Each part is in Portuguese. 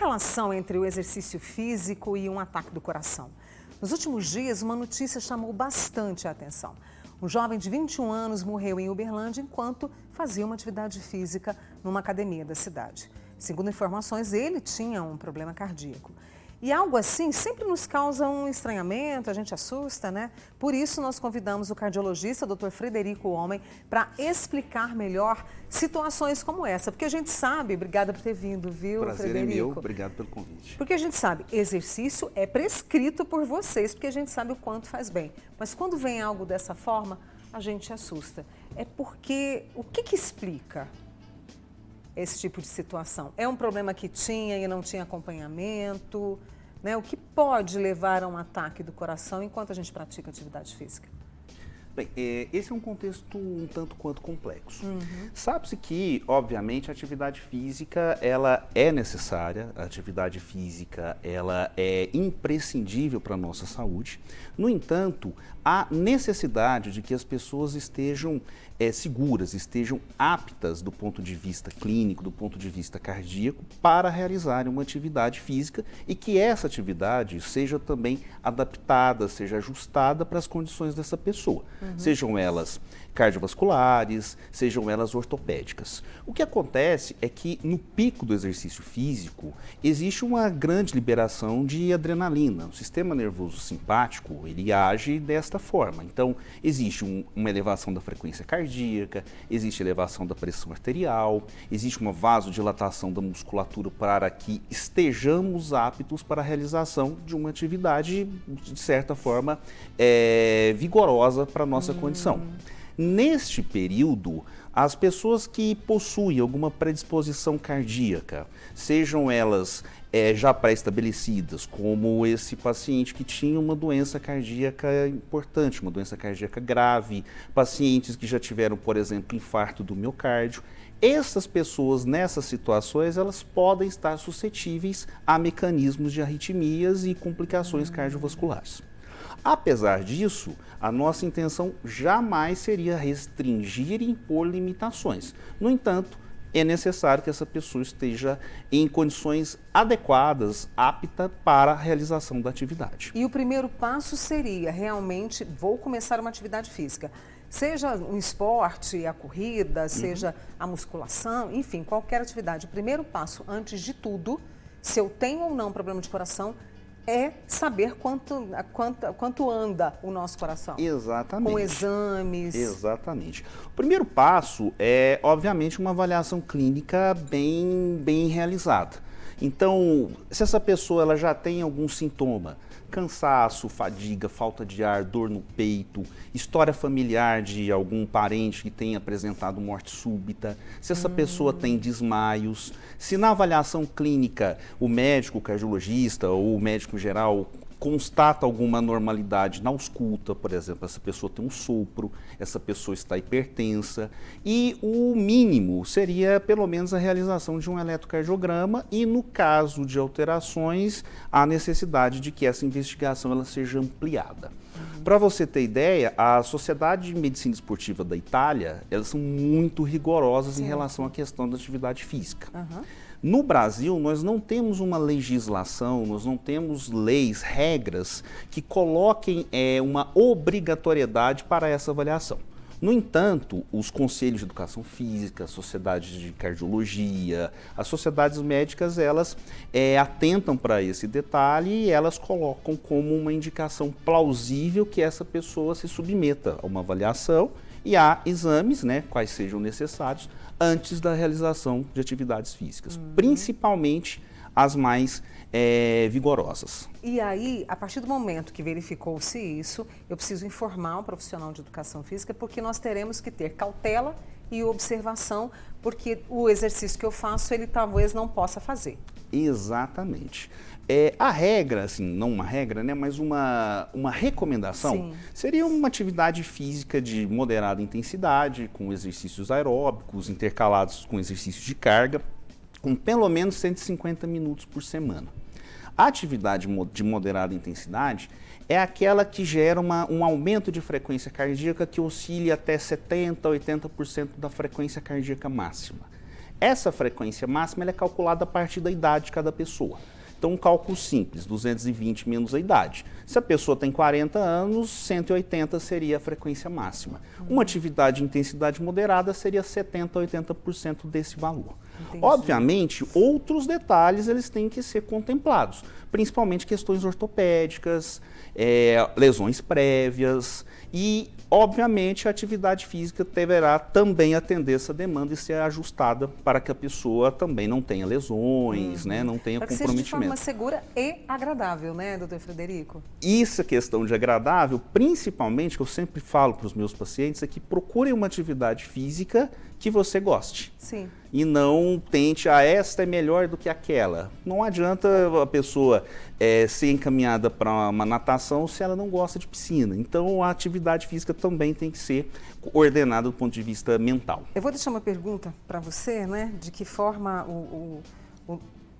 relação entre o exercício físico e um ataque do coração? Nos últimos dias, uma notícia chamou bastante a atenção. Um jovem de 21 anos morreu em Uberlândia enquanto fazia uma atividade física numa academia da cidade. Segundo informações, ele tinha um problema cardíaco. E algo assim sempre nos causa um estranhamento, a gente assusta, né? Por isso, nós convidamos o cardiologista, Dr. Frederico Homem, para explicar melhor situações como essa. Porque a gente sabe, obrigada por ter vindo, viu, Prazer Frederico? é meu, obrigado pelo convite. Porque a gente sabe, exercício é prescrito por vocês, porque a gente sabe o quanto faz bem. Mas quando vem algo dessa forma, a gente assusta. É porque, o que explica esse tipo de situação? É um problema que tinha e não tinha acompanhamento, né? O que pode levar a um ataque do coração enquanto a gente pratica atividade física? Bem, esse é um contexto um tanto quanto complexo. Sabe-se que, obviamente, a atividade física ela é necessária, a atividade física ela é imprescindível para a nossa saúde. No entanto, há necessidade de que as pessoas estejam seguras, estejam aptas do ponto de vista clínico, do ponto de vista cardíaco, para realizarem uma atividade física e que essa atividade seja também adaptada, seja ajustada para as condições dessa pessoa. Sejam elas cardiovasculares, sejam elas ortopédicas. O que acontece é que no pico do exercício físico existe uma grande liberação de adrenalina. O sistema nervoso simpático, ele age desta forma. Então, existe uma elevação da frequência cardíaca, existe elevação da pressão arterial, existe uma vasodilatação da musculatura para que estejamos aptos para a realização de uma atividade, de certa forma, vigorosa para a nossa condição. Neste período, as pessoas que possuem alguma predisposição cardíaca, sejam elas já pré-estabelecidas, como esse paciente que tinha uma doença cardíaca importante, uma doença cardíaca grave, pacientes que já tiveram, por exemplo, infarto do miocárdio, essas pessoas, nessas situações, elas podem estar suscetíveis a mecanismos de arritmias e complicações cardiovasculares. Apesar disso, a nossa intenção jamais seria restringir e impor limitações. No entanto, é necessário que essa pessoa esteja em condições adequadas, apta para a realização da atividade. E o primeiro passo seria, realmente, vou começar uma atividade física. Seja um esporte, a corrida, seja a musculação, enfim, qualquer atividade. O primeiro passo, antes de tudo, se eu tenho ou não problema de coração, é saber quanto anda o nosso coração. Exatamente. Com exames. Exatamente. O primeiro passo é, obviamente, uma avaliação clínica bem realizada. Então, se essa pessoa ela já tem algum sintoma, cansaço, fadiga, falta de ar, dor no peito, história familiar de algum parente que tenha apresentado morte súbita, se essa pessoa tem desmaios, se na avaliação clínica o médico, o cardiologista ou o médico geral constata alguma anormalidade na ausculta, por exemplo, essa pessoa tem um sopro, essa pessoa está hipertensa, e o mínimo seria pelo menos a realização de um eletrocardiograma e no caso de alterações, a necessidade de que essa investigação ela seja ampliada. Para você ter ideia, a Sociedade de Medicina Esportiva da Itália, elas são muito rigorosas em relação à questão da atividade física. No Brasil, nós não temos uma legislação, nós não temos leis, regras que coloquem uma obrigatoriedade para essa avaliação. No entanto, os conselhos de educação física, as sociedades de cardiologia, as sociedades médicas, elas atentam para esse detalhe e elas colocam como uma indicação plausível que essa pessoa se submeta a uma avaliação e a exames, né, quais sejam necessários, antes da realização de atividades físicas, principalmente as mais vigorosas. E aí, a partir do momento que verificou-se isso, eu preciso informar o profissional de educação física, porque nós teremos que ter cautela e observação, porque o exercício que eu faço, ele talvez não possa fazer. Exatamente. A regra, assim, não uma regra, né, mas uma recomendação seria uma atividade física de moderada intensidade, com exercícios aeróbicos, intercalados com exercícios de carga, com pelo menos 150 minutos por semana. A atividade de moderada intensidade é aquela que gera um aumento de frequência cardíaca que oscila até 70% a 80% da frequência cardíaca máxima. Essa frequência máxima ela é calculada a partir da idade de cada pessoa. Então, um cálculo simples, 220 menos a idade. Se a pessoa tem 40 anos, 180 seria a frequência máxima. Uma atividade de intensidade moderada seria 70% a 80% desse valor. Entendi. Obviamente, outros detalhes eles têm que ser contemplados, principalmente questões ortopédicas, lesões prévias e, obviamente, a atividade física deverá também atender essa demanda e ser ajustada para que a pessoa também não tenha lesões, né, não tenha para comprometimento. Que seja de forma segura e agradável, né, doutor Frederico? Isso é questão de agradável, principalmente, que eu sempre falo para os meus pacientes, é que procurem uma atividade física que você goste. Sim. E não tente, esta é melhor do que aquela. Não adianta a pessoa ser encaminhada para uma natação se ela não gosta de piscina. Então, a atividade física também tem que ser ordenada do ponto de vista mental. Eu vou deixar uma pergunta para você, né? De que forma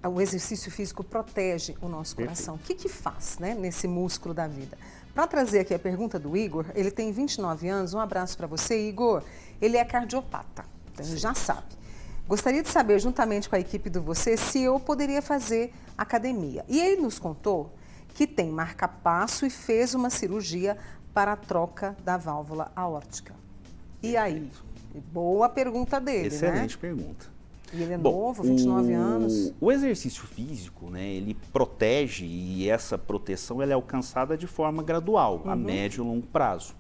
o exercício físico protege o nosso coração. O que faz, né, nesse músculo da vida? Para trazer aqui a pergunta do Igor, ele tem 29 anos, um abraço para você, Igor. Ele é cardiopata, então ele já sabe. Gostaria de saber, juntamente com a equipe do Você, se eu poderia fazer academia. E ele nos contou que tem marca-passo e fez uma cirurgia para a troca da válvula aórtica. E aí? Boa pergunta dele, Excelente né? pergunta. E ele é novo, 29 anos. O exercício físico, né, ele protege e essa proteção ela é alcançada de forma gradual, a médio e longo prazo.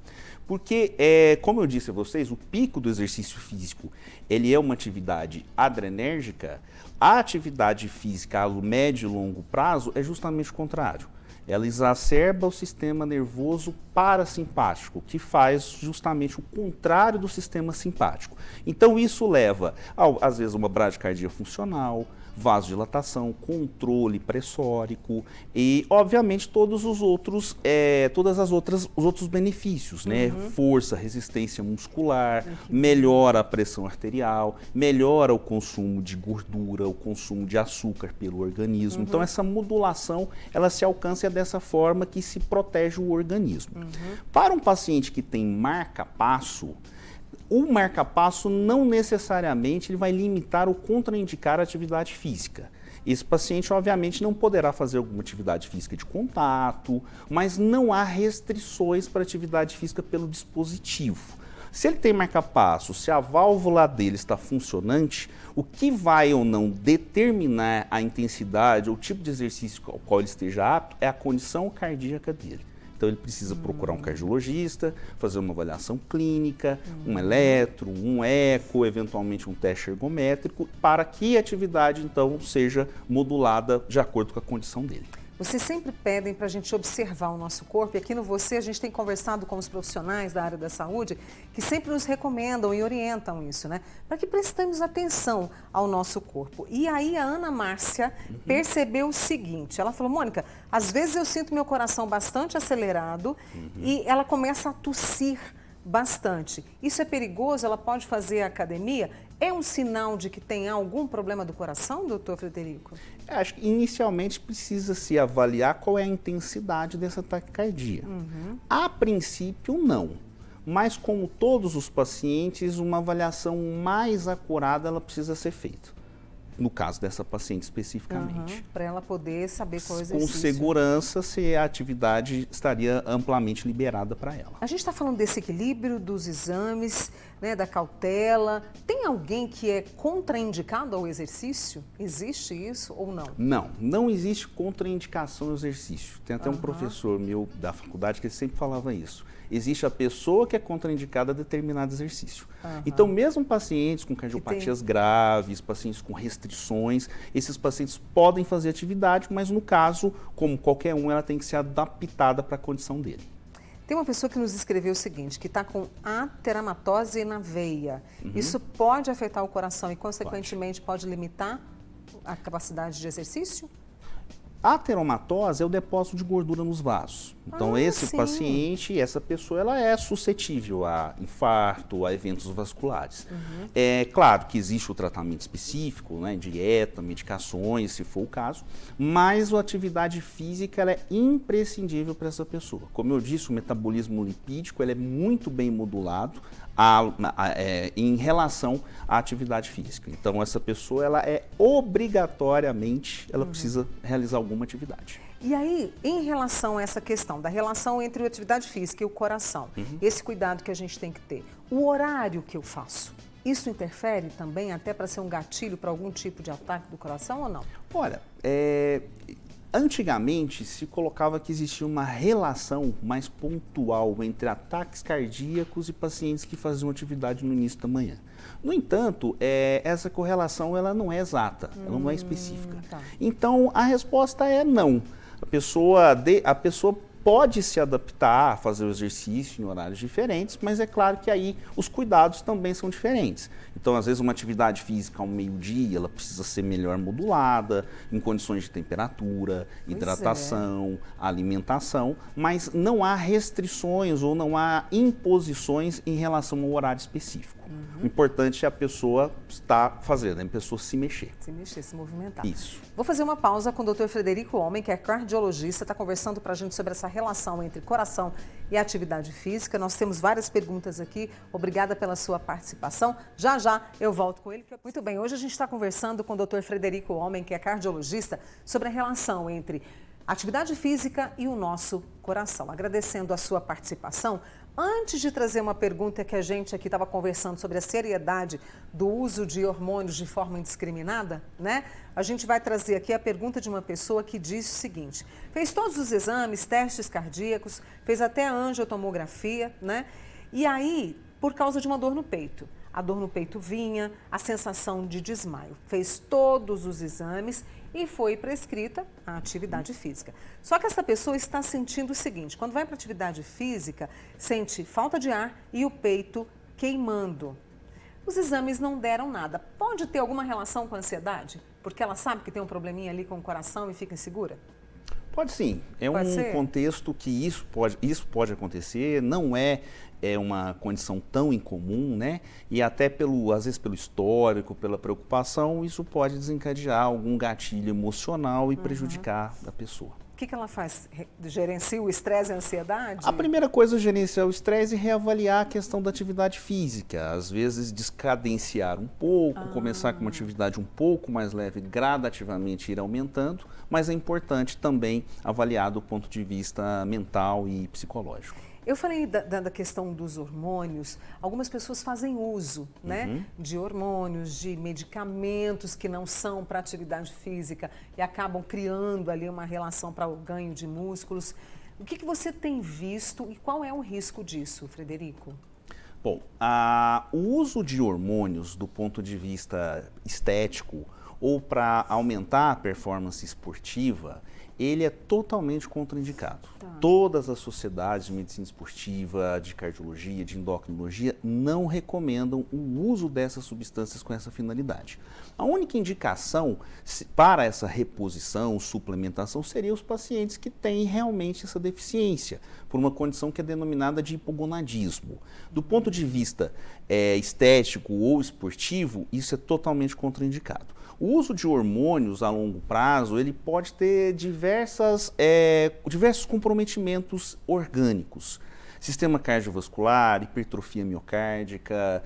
Porque, como eu disse a vocês, o pico do exercício físico, ele é uma atividade adrenérgica. A atividade física a médio e longo prazo é justamente o contrário. Ela exacerba o sistema nervoso parasimpático, que faz justamente o contrário do sistema simpático. Então isso leva, às vezes, a uma bradicardia funcional, vasodilatação, controle pressórico e, obviamente, todos os outros, os outros benefícios, né? Força, resistência muscular, melhora a pressão arterial, melhora o consumo de gordura, o consumo de açúcar pelo organismo. Então, essa modulação, ela se alcança dessa forma que se protege o organismo. Para um paciente que tem marca-passo, o marca-passo não necessariamente ele vai limitar ou contraindicar a atividade física. Esse paciente, obviamente, não poderá fazer alguma atividade física de contato, mas não há restrições para atividade física pelo dispositivo. Se ele tem marca-passo, se a válvula dele está funcionante, o que vai ou não determinar a intensidade ou o tipo de exercício ao qual ele esteja apto é a condição cardíaca dele. Então ele precisa procurar um cardiologista, fazer uma avaliação clínica, um eletro, um eco, eventualmente um teste ergométrico, para que a atividade então seja modulada de acordo com a condição dele. Vocês sempre pedem para a gente observar o nosso corpo, e aqui no Você a gente tem conversado com os profissionais da área da saúde que sempre nos recomendam e orientam isso, né? Para que prestemos atenção ao nosso corpo. E aí a Ana Márcia percebeu o seguinte, ela falou, Mônica, às vezes eu sinto meu coração bastante acelerado e ela começa a tossir bastante. Isso é perigoso? Ela pode fazer academia? É um sinal de que tem algum problema do coração, doutor Frederico? Acho que inicialmente precisa se avaliar qual é a intensidade dessa taquicardia. A princípio, não. Mas como todos os pacientes, uma avaliação mais acurada ela precisa ser feita. No caso dessa paciente especificamente. Para ela poder saber qual é o exercício. Com segurança, se a atividade estaria amplamente liberada para ela. A gente está falando desse equilíbrio, dos exames, né, da cautela. Tem alguém que é contraindicado ao exercício? Existe isso ou não? Não existe contraindicação ao exercício. Tem até um professor meu da faculdade que sempre falava isso. Existe a pessoa que é contraindicada a determinado exercício. Então, mesmo pacientes com cardiopatias graves, pacientes com restrições, esses pacientes podem fazer atividade, mas no caso, como qualquer um, ela tem que ser adaptada para a condição dele. Tem uma pessoa que nos escreveu o seguinte, que está com ateramatose na veia. Isso pode afetar o coração e, consequentemente, pode limitar a capacidade de exercício? A ateromatose é o depósito de gordura nos vasos. Então, esse sim. paciente, essa pessoa, ela é suscetível a infarto, a eventos vasculares. É claro que existe o tratamento específico, né, dieta, medicações, se for o caso, mas a atividade física ela é imprescindível para essa pessoa. Como eu disse, o metabolismo lipídico ele é muito bem modulado em relação à atividade física. Então, essa pessoa, ela é obrigatoriamente, ela precisa realizar alguma atividade. E aí, em relação a essa questão da relação entre a atividade física e o coração, esse cuidado que a gente tem que ter, o horário que eu faço, isso interfere também até para ser um gatilho para algum tipo de ataque do coração ou não? Olha, antigamente se colocava que existia uma relação mais pontual entre ataques cardíacos e pacientes que faziam atividade no início da manhã. No entanto, essa correlação ela não é exata, ela não é específica. Tá. Então, a resposta é não. A pessoa pode se adaptar a fazer o exercício em horários diferentes, mas é claro que aí os cuidados também são diferentes. Então, às vezes, uma atividade física ao meio-dia, ela precisa ser melhor modulada, em condições de temperatura, hidratação, alimentação, mas não há restrições ou não há imposições em relação ao horário específico. O importante é a pessoa estar fazendo, a pessoa se mexer. Se mexer, se movimentar. Isso. Vou fazer uma pausa com o Dr. Frederico Homem, que é cardiologista, está conversando para a gente sobre essa relação entre coração e atividade física. Nós temos várias perguntas aqui. Obrigada pela sua participação. Já já eu volto com ele. Muito bem, hoje a gente está conversando com o Dr. Frederico Homem, que é cardiologista, sobre a relação entre atividade física e o nosso coração. Agradecendo a sua participação. Antes de trazer uma pergunta que a gente aqui estava conversando sobre a seriedade do uso de hormônios de forma indiscriminada, né? A gente vai trazer aqui a pergunta de uma pessoa que diz o seguinte: fez todos os exames, testes cardíacos, fez até a angiotomografia, né? E aí, por causa de uma dor no peito. A dor no peito vinha, a sensação de desmaio. Fez todos os exames e foi prescrita a atividade física. Só que essa pessoa está sentindo o seguinte: quando vai para a atividade física, sente falta de ar e o peito queimando. Os exames não deram nada. Pode ter alguma relação com a ansiedade? Porque ela sabe que tem um probleminha ali com o coração e fica insegura? Pode sim. É Pode um ser? contexto que isso pode acontecer, não é uma condição tão incomum, né? E até às vezes pelo histórico, pela preocupação, isso pode desencadear algum gatilho emocional e prejudicar a pessoa. O que ela faz? Gerencia o estresse e a ansiedade? A primeira coisa é gerenciar o estresse e reavaliar a questão da atividade física. Às vezes descadenciar um pouco, começar com uma atividade um pouco mais leve, gradativamente ir aumentando, mas é importante também avaliar do ponto de vista mental e psicológico. Eu falei da questão dos hormônios. Algumas pessoas fazem uso, né, de hormônios, de medicamentos que não são para atividade física e acabam criando ali uma relação para o ganho de músculos. O que você tem visto e qual é o risco disso, Frederico? Bom, o uso de hormônios do ponto de vista estético ou para aumentar a performance esportiva, ele é totalmente contraindicado. Tá. Todas as sociedades de medicina esportiva, de cardiologia, de endocrinologia não recomendam o uso dessas substâncias com essa finalidade. A única indicação para essa reposição, suplementação, seria os pacientes que têm realmente essa deficiência, por uma condição que é denominada de hipogonadismo. Do ponto de vista estético ou esportivo, isso é totalmente contraindicado. O uso de hormônios a longo prazo, ele pode ter diversos comprometimentos orgânicos. Sistema cardiovascular, hipertrofia miocárdica,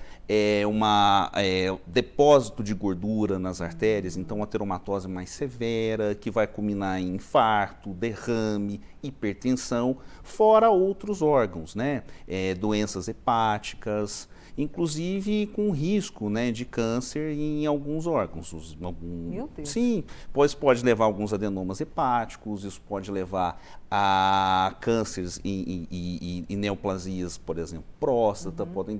depósito de gordura nas artérias, então ateromatose mais severa, que vai culminar em infarto, derrame, hipertensão, fora outros órgãos, né? Doenças hepáticas, inclusive com risco, né, de câncer em alguns órgãos. Meu Deus. Sim, pode levar a alguns adenomas hepáticos, isso pode levar a cânceres e neoplasias, por exemplo, próstata, podem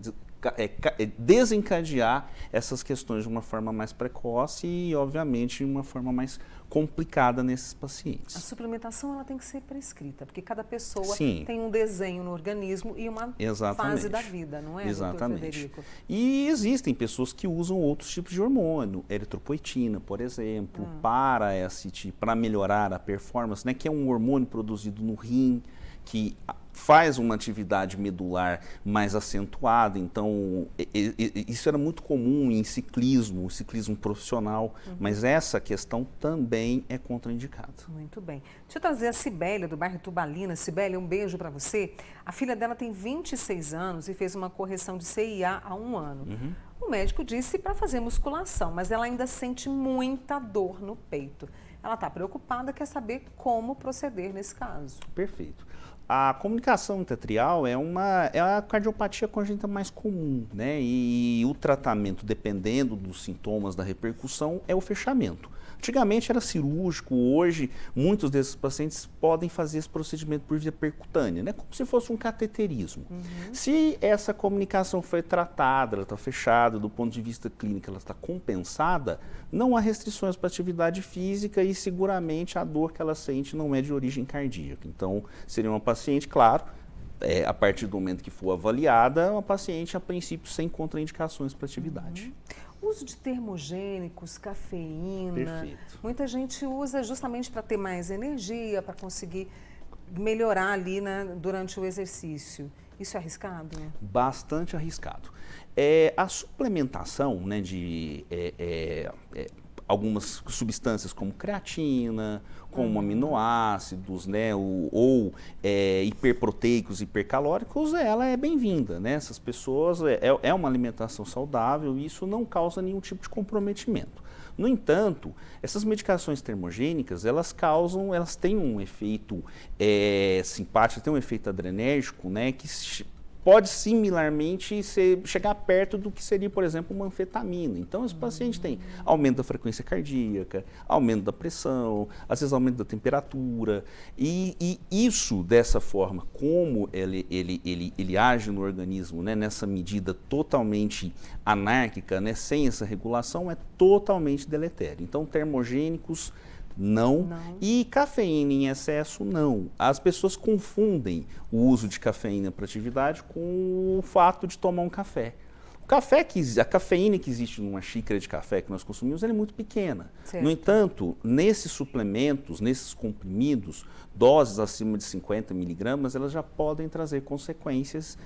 desencadear essas questões de uma forma mais precoce e, obviamente, de uma forma mais complicada nesses pacientes. A suplementação ela tem que ser prescrita, porque cada pessoa Sim. tem um desenho no organismo e uma fase da vida, não é, Exatamente. doutor Frederico? E existem pessoas que usam outros tipos de hormônio, eritropoetina, por exemplo, para melhorar a performance, né, que é um hormônio produzido no rim, que faz uma atividade medular mais acentuada. Então, isso era muito comum em ciclismo profissional, mas essa questão também é contraindicada. Muito bem. Deixa eu trazer a Cibélia, do bairro Tubalina. Cibélia, um beijo para você. A filha dela tem 26 anos e fez uma correção de CIA há 1 ano. O médico disse para fazer musculação, mas ela ainda sente muita dor no peito. Ela está preocupada, quer saber como proceder nesse caso. Perfeito. A comunicação intra-atrial é a cardiopatia congênita mais comum, né? E o tratamento, dependendo dos sintomas da repercussão, é o fechamento. Antigamente era cirúrgico, hoje muitos desses pacientes podem fazer esse procedimento por via percutânea, né? Como se fosse um cateterismo. Se essa comunicação foi tratada, ela está fechada, do ponto de vista clínico ela está compensada, não há restrições para atividade física e seguramente a dor que ela sente não é de origem cardíaca. Então, seria uma paciente, claro, a partir do momento que for avaliada, uma paciente, a princípio, sem contraindicações para atividade. Uso de termogênicos, cafeína. Perfeito. Muita gente usa justamente para ter mais energia, para conseguir melhorar ali durante o exercício. Isso é arriscado? Bastante arriscado. A suplementação, né, de algumas substâncias como creatina, como aminoácidos, né, ou hiperproteicos, hipercalóricos, ela é bem-vinda, né? Essas pessoas, é uma alimentação saudável e isso não causa nenhum tipo de comprometimento. No entanto, essas medicações termogênicas, elas têm um efeito simpático, têm um efeito adrenérgico, né, que pode similarmente chegar perto do que seria, por exemplo, uma anfetamina. Então, esse paciente tem aumento da frequência cardíaca, aumento da pressão, às vezes aumento da temperatura. E isso, dessa forma, como ele age no organismo, né, nessa medida totalmente anárquica, né, sem essa regulação, é totalmente deletério. Então, termogênicos, não. E cafeína em excesso, não. As pessoas confundem o uso de cafeína para atividade com o fato de tomar um café. A cafeína que existe numa xícara de café que nós consumimos, ela é muito pequena. Certo. No entanto, nesses suplementos, nesses comprimidos, doses acima de 50 miligramas, elas já podem trazer consequências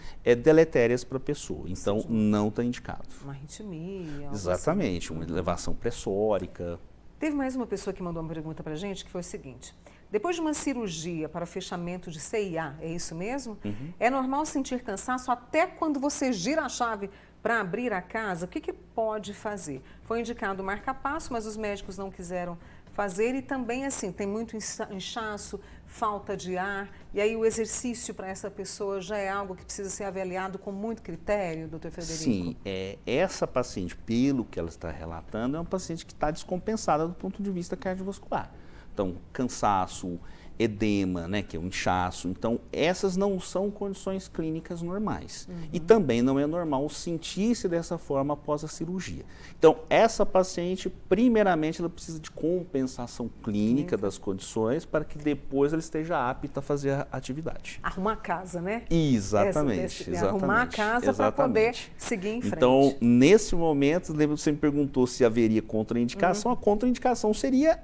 deletérias para a pessoa. Então, não está indicado. Uma arritmia. Exatamente, uma elevação pressórica. Teve mais uma pessoa que mandou uma pergunta para a gente, que foi o seguinte: depois de uma cirurgia para fechamento de CIA, é isso mesmo? É normal sentir cansaço até quando você gira a chave para abrir a casa? O que pode fazer? Foi indicado o marca-passo, mas os médicos não quiseram fazer e também, assim, tem muito inchaço, falta de ar, e aí o exercício para essa pessoa já é algo que precisa ser avaliado com muito critério, doutor Frederico? Sim, essa paciente, pelo que ela está relatando, é uma paciente que está descompensada do ponto de vista cardiovascular. Então, cansaço, edema, né, que é um inchaço. Então, essas não são condições clínicas normais. E também não é normal sentir-se dessa forma após a cirurgia. Então, essa paciente, primeiramente, ela precisa de compensação clínica das condições para que depois ela esteja apta a fazer a atividade. Arrumar a casa, né? Exatamente. Arrumar a casa para poder seguir em frente. Então, nesse momento, lembra que você me perguntou se haveria contraindicação. A contraindicação seria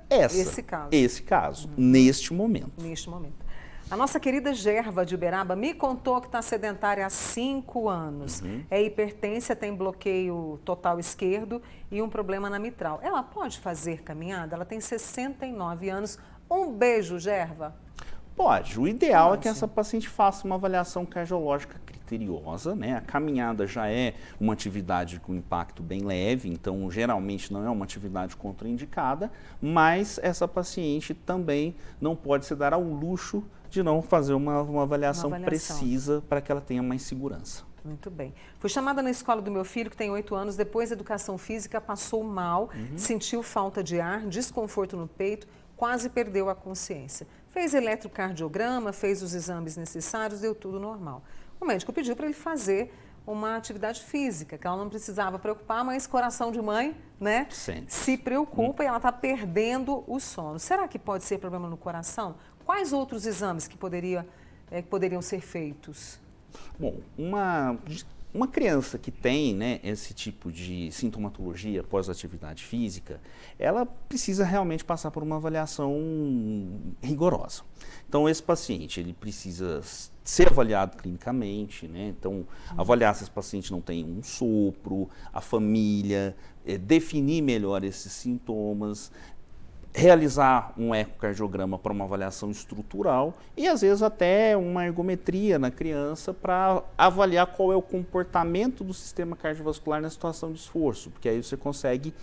esse caso, neste momento. A nossa querida Gerva de Uberaba me contou que está sedentária há 5 anos. É hipertensa, tem bloqueio total esquerdo e um problema na mitral. Ela pode fazer caminhada? Ela tem 69 anos. Um beijo, Gerva. Pode. O ideal é que essa paciente faça uma avaliação cardiológica criteriosa, né? A caminhada já é uma atividade com impacto bem leve, então geralmente não é uma atividade contraindicada, mas essa paciente também não pode se dar ao luxo de não fazer uma avaliação precisa para que ela tenha mais segurança. Muito bem. Fui chamada na escola do meu filho, que tem 8 anos, depois da educação física, passou mal, sentiu falta de ar, desconforto no peito, quase perdeu a consciência. Fez eletrocardiograma, fez os exames necessários, deu tudo normal. O médico pediu para ele fazer uma atividade física, que ela não precisava preocupar, mas coração de mãe, né, Sente. se preocupa e ela está perdendo o sono. Será que pode ser problema no coração? Quais outros exames que poderiam ser feitos? Bom, uma criança que tem, né, esse tipo de sintomatologia após atividade física, ela precisa realmente passar por uma avaliação rigorosa. Então, esse paciente, ele precisa ser avaliado clinicamente, né? Então, avaliar se esse paciente não tem um sopro, a família, definir melhor esses sintomas, realizar um ecocardiograma para uma avaliação estrutural e, às vezes, até uma ergometria na criança para avaliar qual é o comportamento do sistema cardiovascular na situação de esforço, porque aí você consegue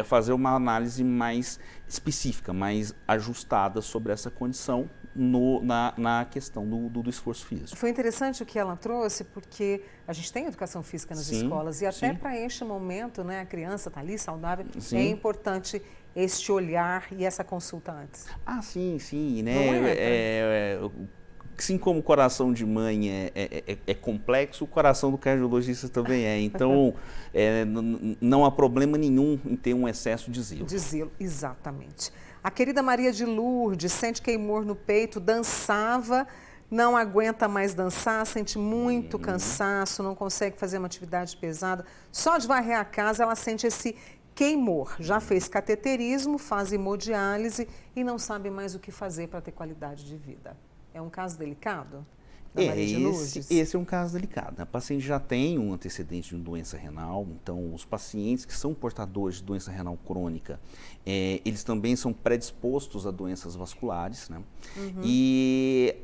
fazer uma análise mais específica, mais ajustada sobre essa condição na questão do esforço físico. Foi interessante o que ela trouxe, porque a gente tem educação física nas escolas e até para este momento, né, a criança está ali saudável, é importante este olhar e essa consulta antes. Ah, sim, né? Assim como o coração de mãe é complexo, o coração do cardiologista também é. Então, não há problema nenhum em ter um excesso de zelo. De zelo, exatamente. A querida Maria de Lourdes sente queimor no peito, dançava, não aguenta mais dançar, sente muito cansaço, não consegue fazer uma atividade pesada. Só de varrer a casa ela sente esse queimor. Já fez cateterismo, faz hemodiálise e não sabe mais o que fazer para ter qualidade de vida. É um caso delicado? Esse é um caso delicado. A paciente já tem um antecedente de doença renal, então os pacientes que são portadores de doença renal crônica, eles também são predispostos a doenças vasculares, né? E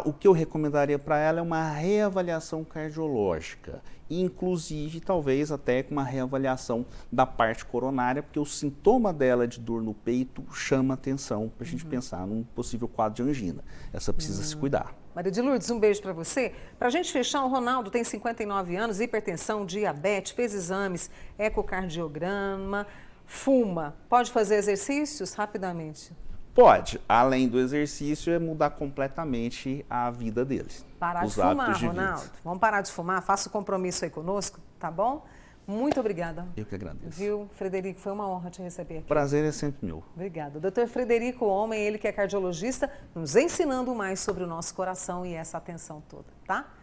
o que eu recomendaria para ela é uma reavaliação cardiológica, inclusive talvez até com uma reavaliação da parte coronária, porque o sintoma dela de dor no peito chama atenção para a gente pensar num possível quadro de angina. Essa precisa se cuidar. Maria de Lourdes, um beijo para você. Para a gente fechar, o Ronaldo tem 59 anos, hipertensão, diabetes, fez exames, ecocardiograma, fuma. Pode fazer exercícios rapidamente? Pode. Além do exercício, é mudar completamente a vida deles. Parar de fumar, Ronaldo. Vamos parar de fumar? Faça o compromisso aí conosco, tá bom? Muito obrigada. Eu que agradeço. Viu, Frederico? Foi uma honra te receber aqui. Prazer é sempre meu. Obrigada. Dr. Frederico Homem, ele que é cardiologista, nos ensinando mais sobre o nosso coração e essa atenção toda, tá?